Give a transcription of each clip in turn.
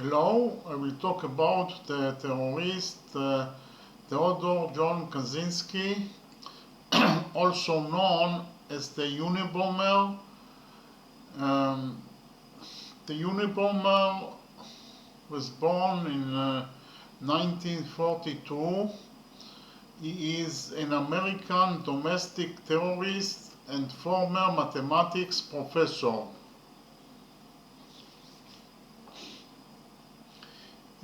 Hello, I will talk about the terrorist Theodore John Kaczynski, also known as the Unabomber. Um, the Unabomber was born in 1942. He is an American domestic terrorist and former mathematics professor.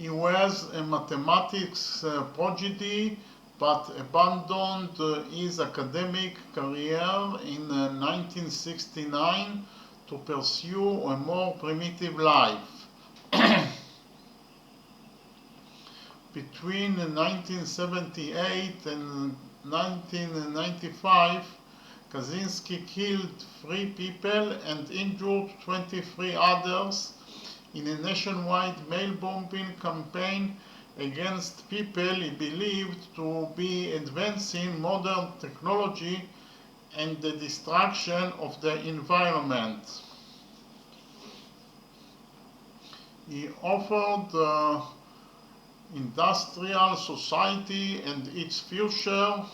He was a mathematics prodigy but abandoned his academic career in 1969 to pursue a more primitive life. Between 1978 and 1995, Kaczynski killed 3 people and injured 23 others in a nationwide mail bombing campaign against people he believed to be advancing modern technology and the destruction of the environment. He offered industrial society and its future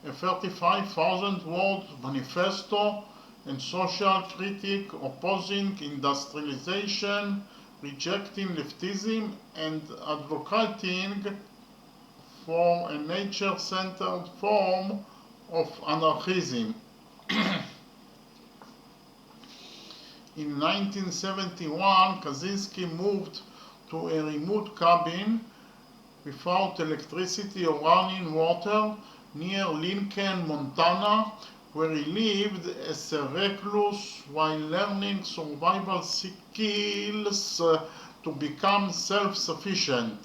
a 35,000-word manifesto and social critique opposing industrialization, rejecting leftism, and advocating for a nature-centered form of anarchism. In 1971, Kaczynski moved to a remote cabin without electricity or running water near Lincoln, Montana, where he lived as a recluse while learning survival skills to become self-sufficient.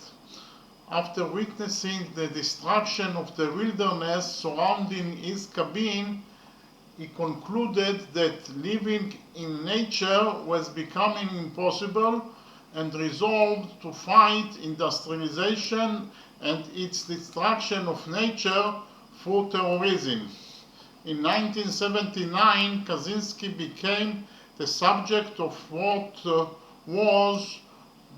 After witnessing the destruction of the wilderness surrounding his cabin, he concluded that living in nature was becoming impossible and resolved to fight industrialization and its destruction of nature through terrorism. In 1979, Kaczynski became the subject of what was,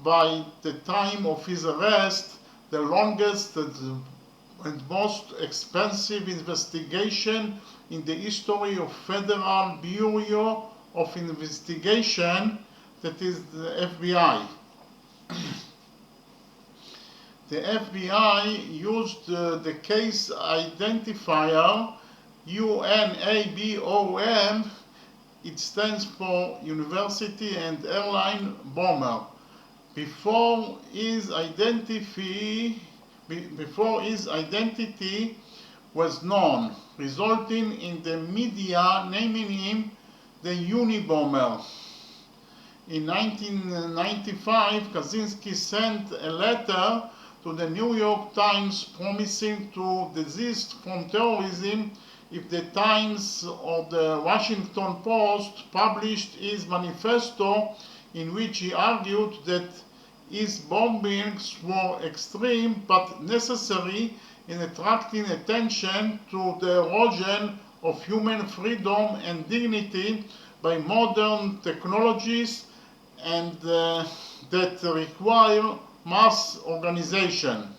by the time of his arrest, the longest and most expensive investigation in the history of Federal Bureau of Investigation, that is the FBI. The FBI used the case identifier UNABOM. It stands for University and Airline Bomber. Before his identity was known, resulting in the media naming him the Unabomber. In 1995, Kaczynski sent a letter to the New York Times promising to desist from terrorism if the Times or the Washington Post published his manifesto, in which he argued that his bombings were extreme but necessary in attracting attention to the erosion of human freedom and dignity by modern technologies and that require mass organization.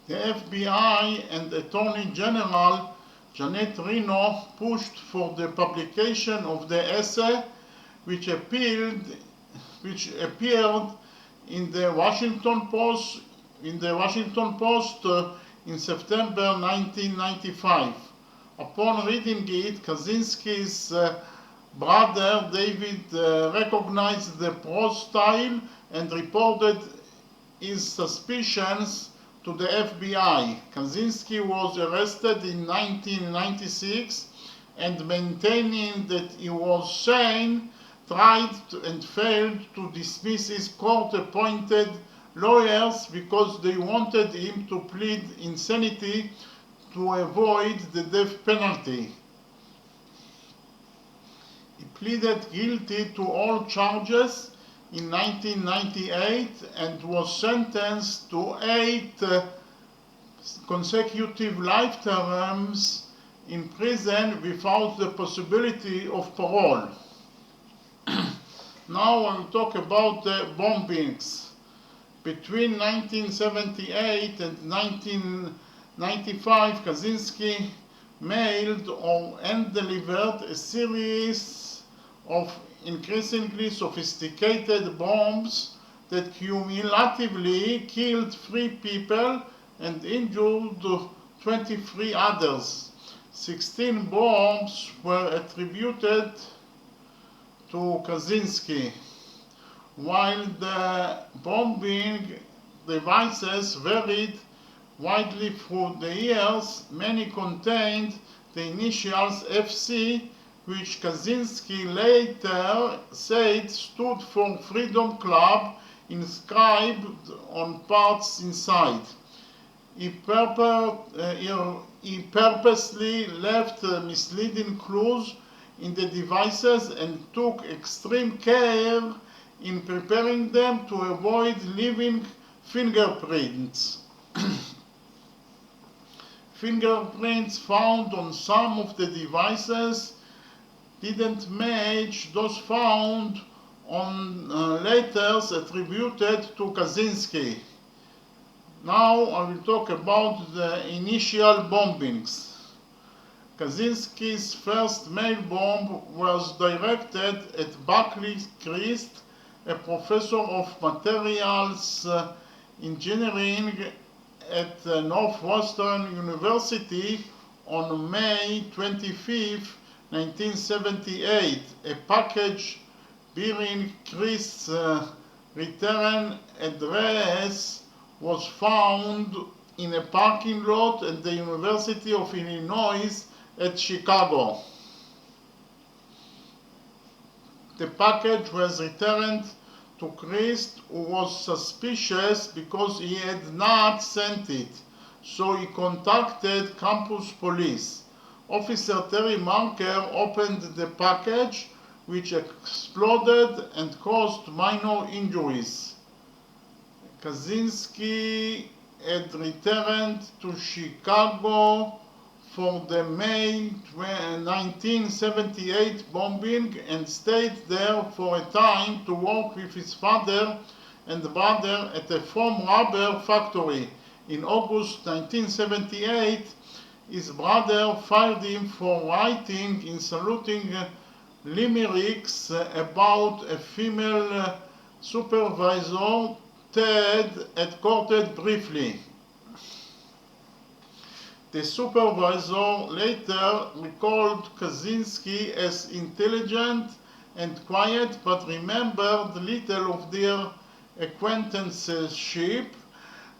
The FBI and Attorney General Janet Reno pushed for the publication of the essay, which appeared in the Washington Post in September 1995. Upon reading it, Kaczynski's brother David recognized the prose style and reported his suspicions to the FBI. Kaczynski was arrested in 1996 and, maintaining that he was sane, tried and failed to dismiss his court-appointed lawyers because they wanted him to plead insanity to avoid the death penalty. He pleaded guilty to all charges in 1998 and was sentenced to 8 consecutive life terms in prison without the possibility of parole. Now I will talk about the bombings. Between 1978 and 1995, Kaczynski mailed and delivered a series of increasingly sophisticated bombs that cumulatively killed 3 people and injured 23 others. 16 bombs were attributed to Kaczynski. While the bombing devices varied widely through the years, many contained the initials FC, which Kaczynski later said stood for Freedom Club, inscribed on parts inside. He purposely left misleading clues in the devices and took extreme care in preparing them to avoid leaving fingerprints. Fingerprints found on some of the devices didn't match those found on letters attributed to Kaczynski. Now I will talk about the initial bombings. Kaczynski's first mail bomb was directed at Buckley Christ, a professor of materials engineering at Northwestern University, on May 25, 1978. A package bearing Christ's return address was found in a parking lot at the University of Illinois at Chicago. The package was returned to Christ, who was suspicious because he had not sent it, so he contacted campus police. Officer Terry Marker opened the package, which exploded and caused minor injuries. Kaczynski had returned to Chicago for the May 1978 bombing and stayed there for a time to work with his father and brother at a foam rubber factory. In August 1978, his brother fired him for writing insulting limericks about a female supervisor Ted had courted briefly. The supervisor later recalled Kaczynski as intelligent and quiet, but remembered little of their acquaintanceship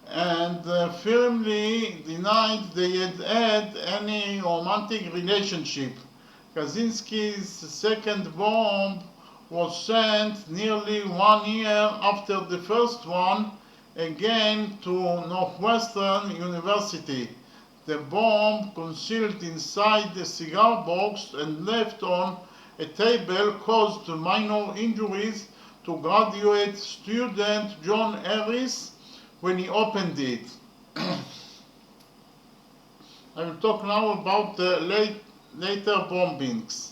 and firmly denied they had had any romantic relationship. Kaczynski's second bomb was sent nearly 1 year after the first one, again to Northwestern University. The bomb, concealed inside a cigar box and left on a table, caused minor injuries to graduate student John Harris when he opened it. I will talk now about the later bombings.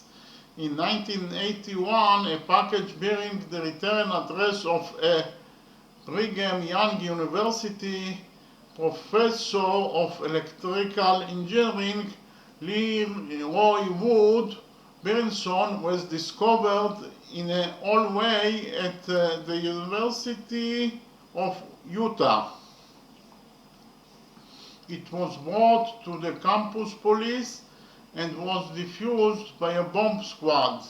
In 1981, a package bearing the return address of a Brigham Young University professor of electrical engineering, Leroy Wood Berenson, was discovered in a hallway at the University of Utah. It was brought to the campus police and was defused by a bomb squad.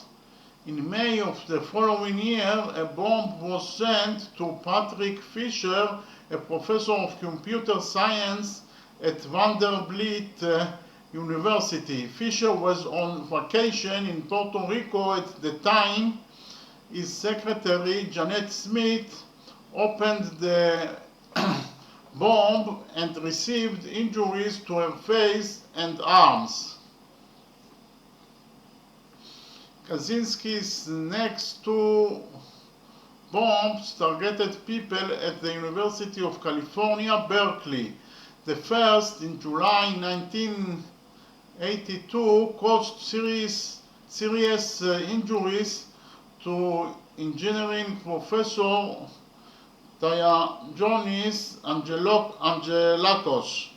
In May of the following year, a bomb was sent to Patrick Fisher, a professor of computer science at Vanderbilt University. Fisher was on vacation in Puerto Rico at the time. His secretary, Janet Smith, opened the bomb and received injuries to her face and arms. Kaczynski's next 2 bombs targeted people at the University of California, Berkeley. The first, in July 1982, caused serious injuries to engineering professor Diagonis Angelakos.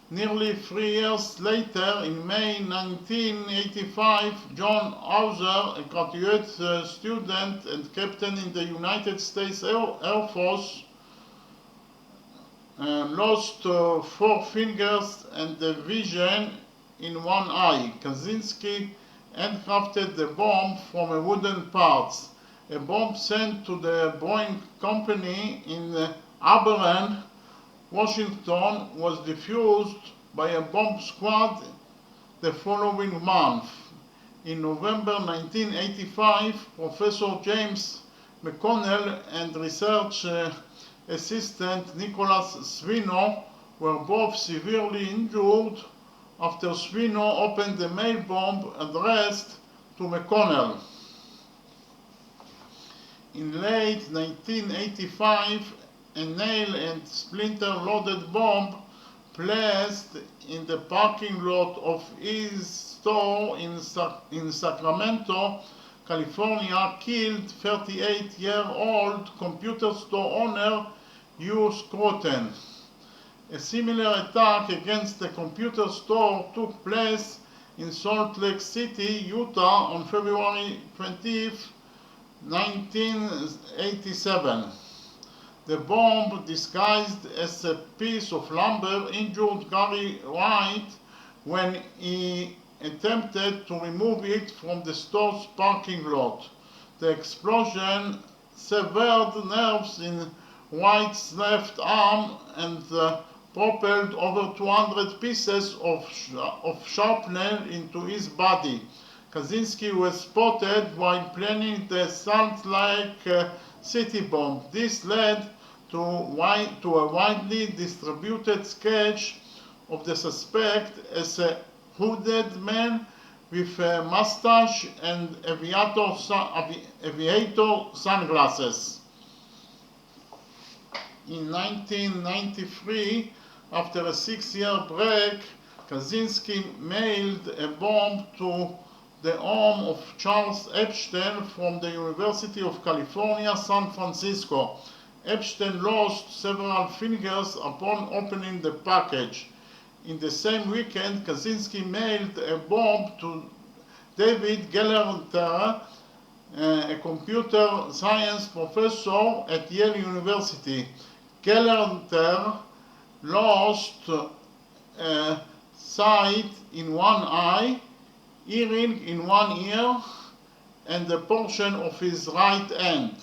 Nearly 3 years later, in May 1985, John Hauser, a graduate student and captain in the United States Air Force, lost 4 fingers and the vision in one eye. KACZYNSKI handcrafted the bomb from a wooden parts. A bomb sent to the Boeing company in Auburn, Washington, was defused by a bomb squad the following month. In November 1985, Professor James McConnell and research assistant Nicholas Swino were both severely injured after Swino opened the mail bomb addressed to McConnell. In late 1985, a nail and splinter loaded bomb placed in the parking lot of his store in Sacramento, California, killed 38-year-old computer store owner Hugh Scruton. A similar attack against the computer store took place in Salt Lake City, Utah on February 20, 1987. The bomb, disguised as a piece of lumber, injured Gary White when he attempted to remove it from the store's parking lot. The explosion severed nerves in White's left arm and propelled over 200 pieces of shrapnel into his body. KACZYNSKI was spotted while planning the Salt Lake City bomb. This led to a widely distributed sketch of the suspect as a hooded man with a mustache and aviator sunglasses. In 1993, after a 6-year break, KACZYNSKI mailed a bomb to the home of Charles Epstein from the University of California, San Francisco. Epstein lost several fingers upon opening the package. In the same weekend, KACZYNSKI mailed a bomb to David Gelernter, a computer science professor at Yale University. Gelernter lost sight in one eye, hearing in one ear, and a portion of his right hand.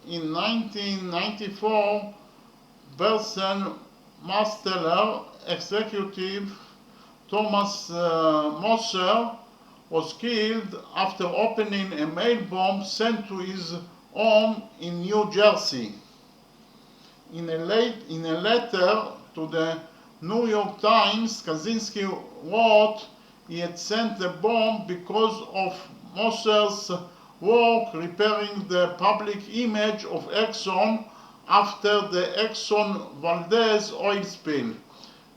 In 1994, Bersen Masteller executive Thomas Moser was killed after opening a mail bomb sent to his home in New Jersey. In a letter to the New York Times, KACZYNSKI wrote he had sent the bomb because of Moser's work repairing the public image of Exxon after the Exxon Valdez oil spill.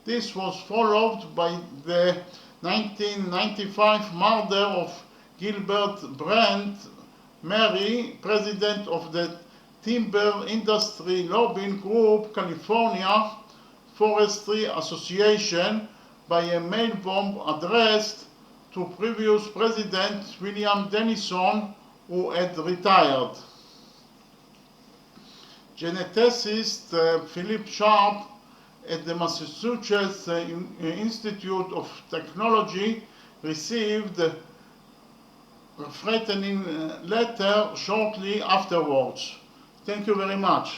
This was followed by the 1995 murder of Gilbert Brent Mary, president of the Timber Industry Lobbying Group California Forestry Association, by a mail bomb addressed to previous President William Dennison, who had retired. Geneticist Philip Sharp at the Massachusetts Institute of Technology received a threatening letter shortly afterwards. Thank you very much.